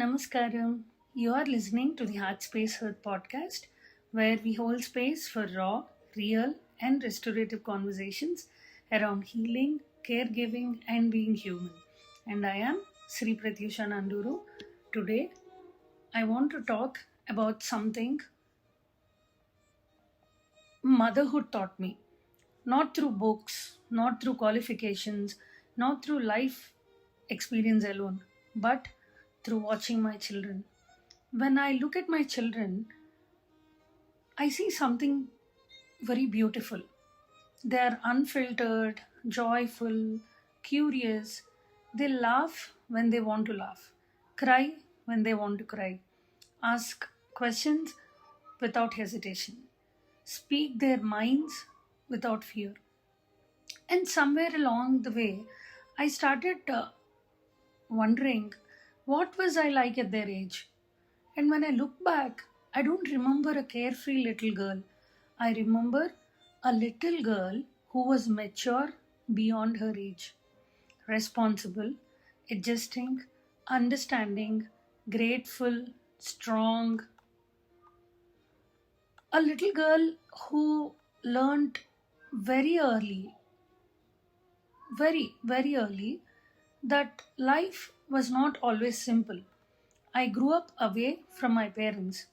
Namaskaram. You are listening to the Heart Space Health podcast, where we hold space for raw, real, and restorative conversations around healing, caregiving, and being human. And I am Sree Prathyusha Nanduru. Today, I want to talk about something motherhood taught me. Not through books, not through qualifications, not through life experience alone, but through watching my children. When I look at my children, I see something very beautiful. They are unfiltered, joyful, curious. They laugh when they want to laugh, cry when they want to cry, ask questions without hesitation, speak their minds without fear. And somewhere along the way, I started wondering what was I like at their age. And when I look back, I don't remember a carefree little girl. I remember a little girl who was mature beyond her age, responsible, adjusting, understanding, grateful, strong. A little girl who learned very early, very early, that life was not always simple. I grew up away from my parents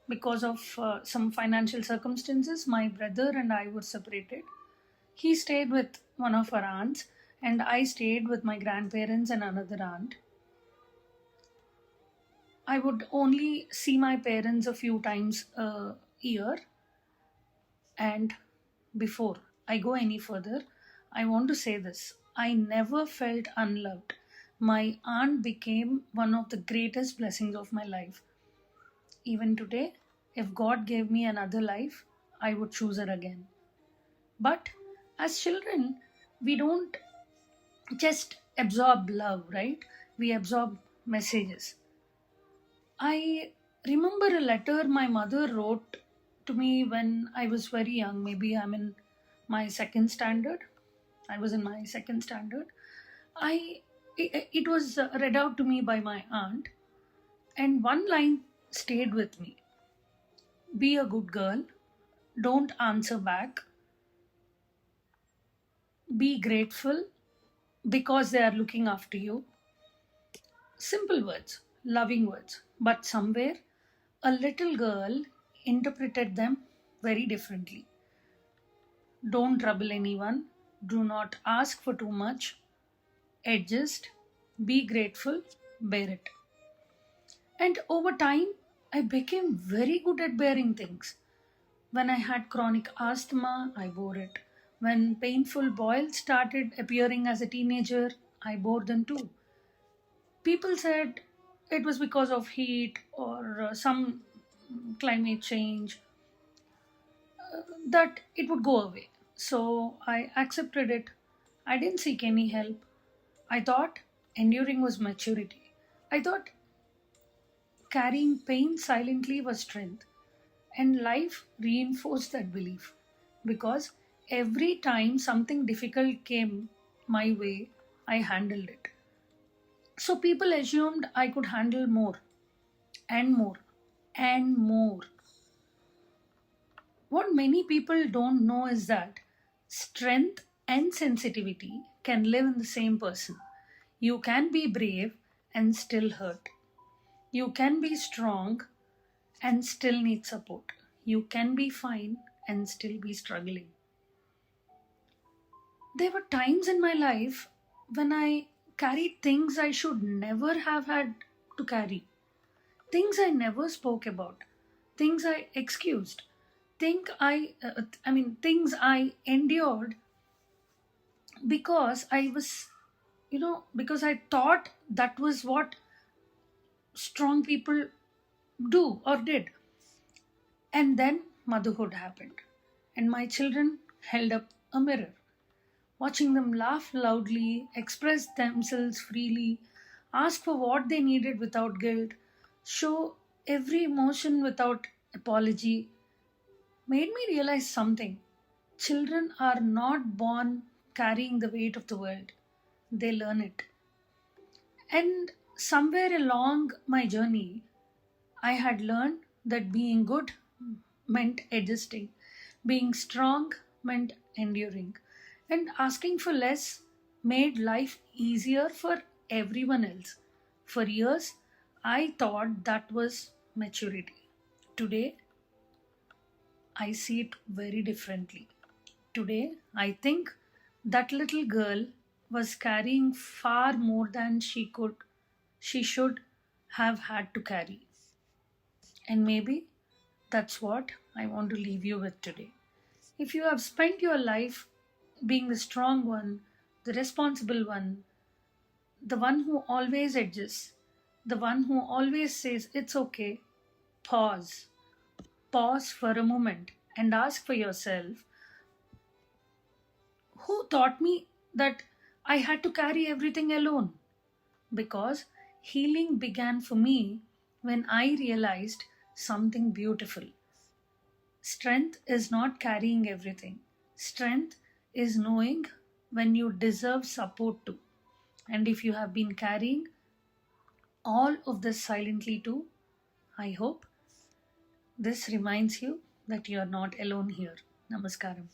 because of some financial circumstances. My brother and I were separated. He stayed with one of our aunts, and I stayed with my grandparents and another aunt. I would only see my parents a few times a year. And before I go any further, I want to say this: I never felt unloved. My aunt became one of the greatest blessings of my life. Even today, if God gave me another life, I would choose her again. But as children, we don't just absorb love, right? We absorb messages. I remember a letter my mother wrote to me when I was very young. Maybe I'm in my second standard. I was in my second standard. I it was read out to me by my aunt, and one line stayed with me: be a good girl, don't answer back, be grateful because they are looking after you. Simple words, loving words, but somewhere a little girl interpreted them very differently. Don't trouble anyone, do not ask for too much, adjust, be grateful, bear it. And over time, I became very good at bearing things. When I had chronic asthma, I bore it. When painful boils started appearing as a teenager, I bore them too. People said it was because of heat or some climate change, that it would go away. So I accepted it. I didn't seek any help. I thought enduring was maturity. I thought carrying pain silently was strength. And life reinforced that belief because every time something difficult came my way, I handled it. So people assumed I could handle more and more and more. What many people don't know is that strength and sensitivity can live in the same person. You can be brave and still hurt. You can be strong and still need support. You can be fine and still be struggling. There were times in my life when I carried things I should never have had to carry, things I never spoke about, things I excused, things I endured because because I thought that was what strong people do or did. And then motherhood happened, and my children held up a mirror. Watching them laugh loudly, express themselves freely, ask for what they needed without guilt, show every emotion without apology, made me realize something. Children are not born carrying the weight of the world, they learn it. And Somewhere along my journey, I had learned that being good meant adjusting, being strong meant enduring, and asking for less made life easier for everyone else. For years, I thought that was maturity. Today, I see it very differently. Today, I think that little girl was carrying far more than she should have had to carry. And maybe that's what I want to leave you with today. If you have spent your life being the strong one, the responsible one, the one who always adjusts, the one who always says it's okay, pause. Pause for a moment and ask for yourself, who taught me that I had to carry everything alone? Because healing began for me when I realized something beautiful. Strength is not carrying everything. Strength is knowing when you deserve support too. And if you have been carrying all of this silently too, I hope this reminds you that you are not alone here. Namaskaram.